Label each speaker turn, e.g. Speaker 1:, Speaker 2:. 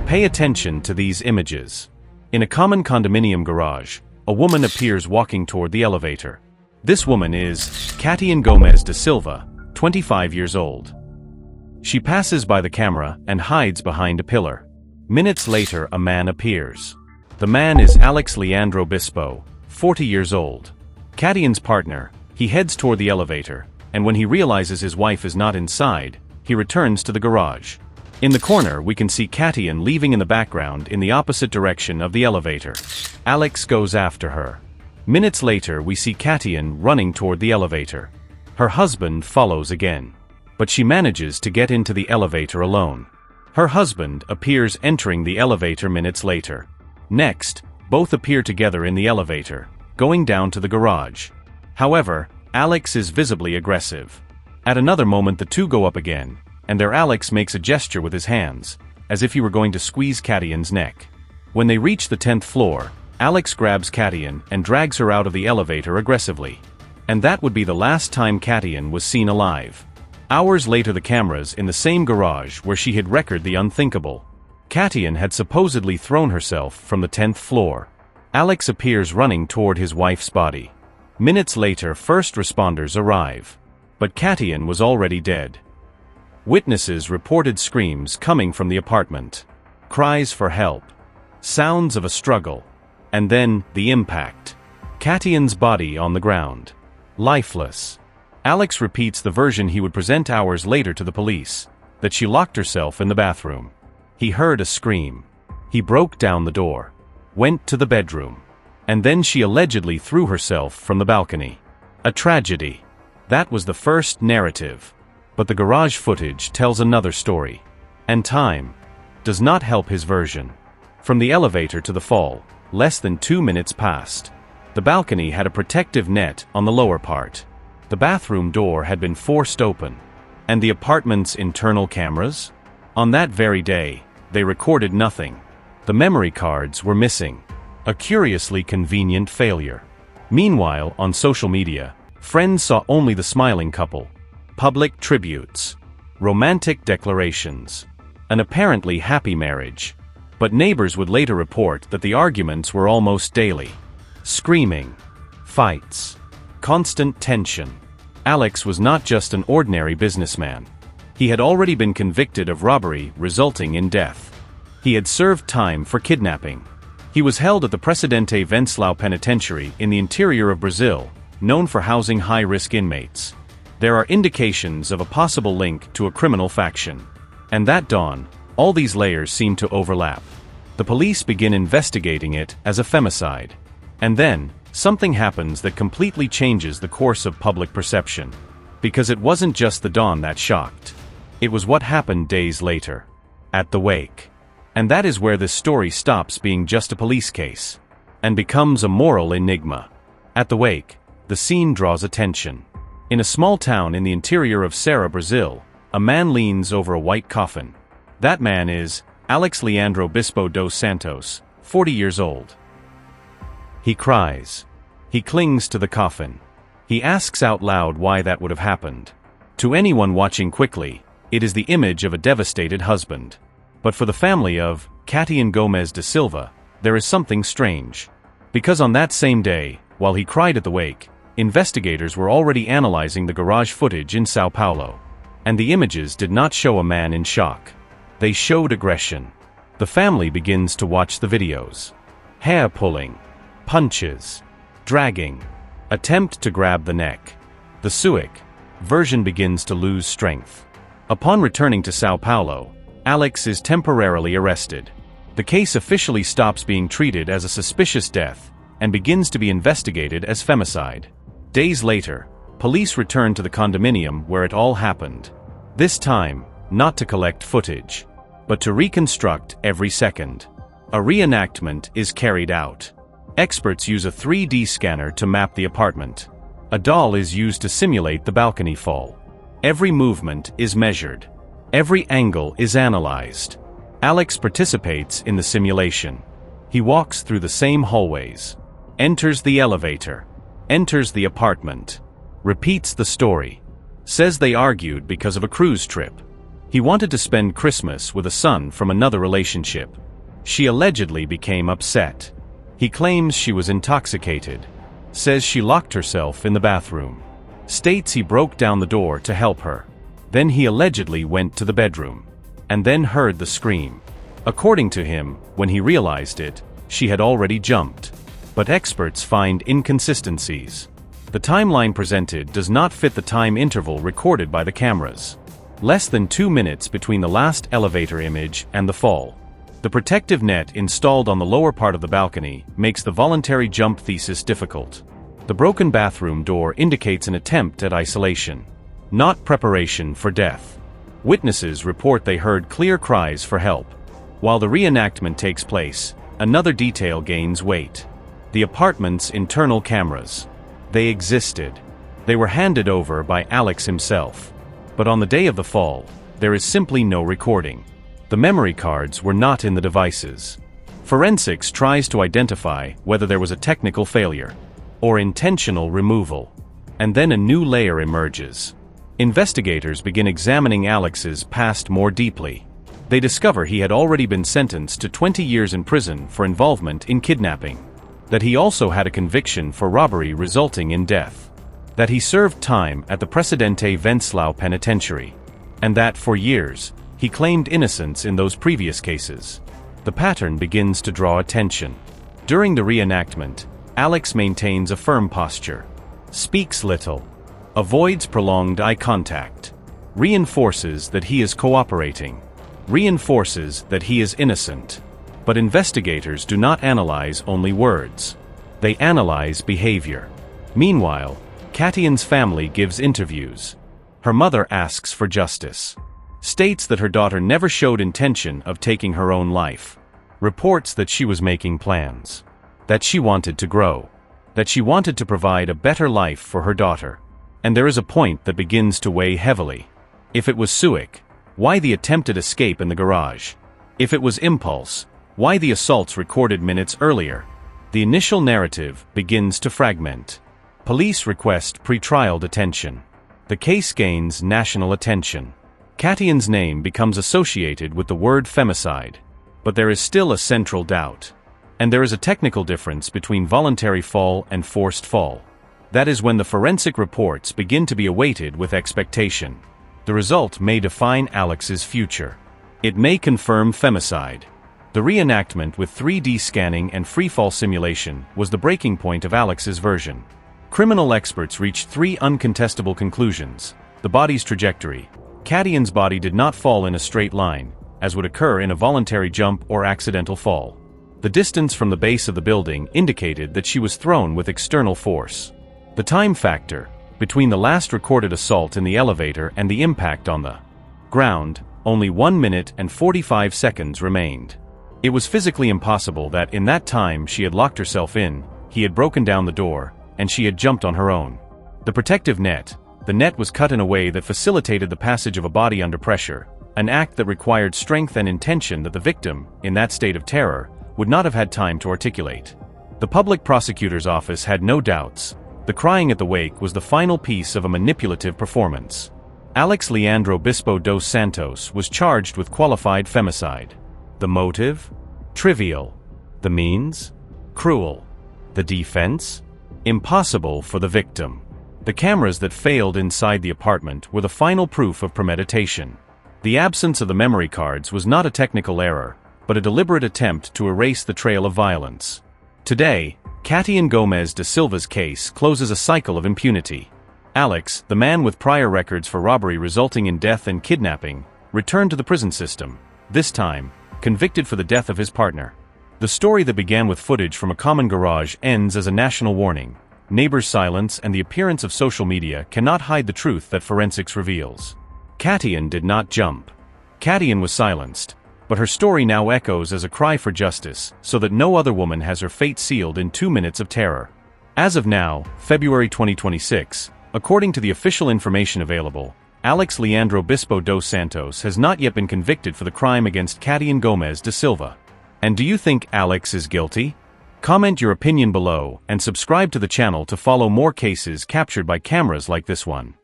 Speaker 1: Pay attention to these images. In a common condominium garage, a woman appears walking toward the elevator. This woman is Katiane Gomes da Silva, 25 years old. She passes by the camera and hides behind a pillar. Minutes later, a man appears. The man is Alex Leandro Bispo, 40 years old. Katiane's partner. He heads toward the elevator, and when he realizes his wife is not inside, he returns to the garage. In the corner, we can see Katiane leaving in the background in the opposite direction of the elevator. Alex goes after her. Minutes later, we see Katiane running toward the elevator. Her husband follows again, but she manages to get into the elevator alone. Her husband appears entering the elevator minutes later. Next, both appear together in the elevator, going down to the garage. However, Alex is visibly aggressive. At another moment, the two go up again, and there Alex makes a gesture with his hands, as if he were going to squeeze Katiane's neck. When they reach the 10th floor, Alex grabs Katiane and drags her out of the elevator aggressively. And that would be the last time Katiane was seen alive. Hours later, the cameras in the same garage where she had recorded the unthinkable. Katiane had supposedly thrown herself from the 10th floor. Alex appears running toward his wife's body. Minutes later, first responders arrive. But Katiane was already dead. Witnesses reported screams coming from the apartment. Cries for help. Sounds of a struggle. And then, the impact. Katiane's body on the ground. Lifeless. Alex repeats the version he would present hours later to the police, that she locked herself in the bathroom. He heard a scream. He broke down the door. Went to the bedroom. And then she allegedly threw herself from the balcony. A tragedy. That was the first narrative. But the garage footage tells another story. And time does not help his version. From the elevator to the fall, less than 2 minutes passed. The balcony had a protective net on the lower part. The bathroom door had been forced open. And the apartment's internal cameras? On that very day, they recorded nothing. The memory cards were missing. A curiously convenient failure. Meanwhile, on social media, friends saw only the smiling couple. Public tributes. Romantic declarations. An apparently happy marriage. But neighbors would later report that the arguments were almost daily. Screaming. Fights. Constant tension. Alex was not just an ordinary businessman. He had already been convicted of robbery resulting in death. He had served time for kidnapping. He was held at the Presidente Venceslau Penitentiary in the interior of Brazil, known for housing high-risk inmates. There are indications of a possible link to a criminal faction. And that dawn, all these layers seem to overlap. The police begin investigating it as a femicide. And then, something happens that completely changes the course of public perception. Because it wasn't just the dawn that shocked. It was what happened days later. At the wake. And that is where this story stops being just a police case. And becomes a moral enigma. At the wake, the scene draws attention. In a small town in the interior of Ceará, Brazil, a man leans over a white coffin. That man is Alex Leandro Bispo dos Santos, 40 years old. He cries. He clings to the coffin. He asks out loud why that would have happened. To anyone watching quickly, it is the image of a devastated husband. But for the family of Katiane Gomes da Silva, there is something strange. Because on that same day, while he cried at the wake, investigators were already analyzing the garage footage in São Paulo. And the images did not show a man in shock. They showed aggression. The family begins to watch the videos. Hair pulling. Punches. Dragging. Attempt to grab the neck. The Suic version begins to lose strength. Upon returning to São Paulo, Alex is temporarily arrested. The case officially stops being treated as a suspicious death and begins to be investigated as femicide. Days later, police return to the condominium where it all happened. This time, not to collect footage, but to reconstruct every second. A reenactment is carried out. Experts use a 3D scanner to map the apartment. A doll is used to simulate the balcony fall. Every movement is measured. Every angle is analyzed. Alex participates in the simulation. He walks through the same hallways. Enters the elevator. Enters the apartment. Repeats the story. Says they argued because of a cruise trip. He wanted to spend Christmas with a son from another relationship. She allegedly became upset. He claims she was intoxicated. Says she locked herself in the bathroom. States he broke down the door to help her. Then he allegedly went to the bedroom. And then heard the scream. According to him, when he realized it, she had already jumped. But experts find inconsistencies. The timeline presented does not fit the time interval recorded by the cameras. Less than 2 minutes between the last elevator image and the fall. The protective net installed on the lower part of the balcony makes the voluntary jump thesis difficult. The broken bathroom door indicates an attempt at isolation, not preparation for death. Witnesses report they heard clear cries for help. While the reenactment takes place, another detail gains weight. The apartment's internal cameras. They existed. They were handed over by Alex himself. But on the day of the fall, there is simply no recording. The memory cards were not in the devices. Forensics tries to identify whether there was a technical failure or intentional removal. And then a new layer emerges. Investigators begin examining Alex's past more deeply. They discover he had already been sentenced to 20 years in prison for involvement in kidnapping. That he also had a conviction for robbery resulting in death. That he served time at the Presidente Venceslau Penitentiary. And that, for years, he claimed innocence in those previous cases. The pattern begins to draw attention. During the reenactment, Alex maintains a firm posture. Speaks little. Avoids prolonged eye contact. Reinforces that he is cooperating. Reinforces that he is innocent. But investigators do not analyze only words. They analyze behavior. Meanwhile, Katiane's family gives interviews. Her mother asks for justice. States that her daughter never showed intention of taking her own life. Reports that she was making plans. That she wanted to grow. That she wanted to provide a better life for her daughter. And there is a point that begins to weigh heavily. If it was Suic, why the attempted escape in the garage? If it was impulse, why the assaults recorded minutes earlier? The initial narrative begins to fragment. Police request pretrial detention. The case gains national attention. Katiane's name becomes associated with the word femicide. But there is still a central doubt. And there is a technical difference between voluntary fall and forced fall. That is when the forensic reports begin to be awaited with expectation. The result may define Alex's future. It may confirm femicide. The reenactment with 3D scanning and freefall simulation was the breaking point of Alex's version. Criminal experts reached 3 uncontestable conclusions. The body's trajectory. Katiane's body did not fall in a straight line, as would occur in a voluntary jump or accidental fall. The distance from the base of the building indicated that she was thrown with external force. The time factor, between the last recorded assault in the elevator and the impact on the ground, only 1 minute and 45 seconds remained. It was physically impossible that in that time she had locked herself in, he had broken down the door, and she had jumped on her own. The protective net. The net was cut in a way that facilitated the passage of a body under pressure, an act that required strength and intention that the victim, in that state of terror, would not have had time to articulate. The public prosecutor's office had no doubts. The crying at the wake was the final piece of a manipulative performance. Alex Leandro Bispo dos Santos was charged with qualified femicide. The motive? Trivial. The means? Cruel. The defense? Impossible for the victim. The cameras that failed inside the apartment were the final proof of premeditation. The absence of the memory cards was not a technical error, but a deliberate attempt to erase the trail of violence. Today, Katiane Gomes da Silva's case closes a cycle of impunity. Alex, the man with prior records for robbery resulting in death and kidnapping, returned to the prison system, this time, convicted for the death of his partner. The story that began with footage from a common garage ends as a national warning. Neighbors' silence and the appearance of social media cannot hide the truth that forensics reveals. Katiane did not jump. Katiane was silenced, but her story now echoes as a cry for justice, so that no other woman has her fate sealed in 2 minutes of terror. As of now, February 2026, according to the official information available, Alex Leandro Bispo dos Santos has not yet been convicted for the crime against Katiane Gomes da Silva. And do you think Alex is guilty? Comment your opinion below and subscribe to the channel to follow more cases captured by cameras like this one.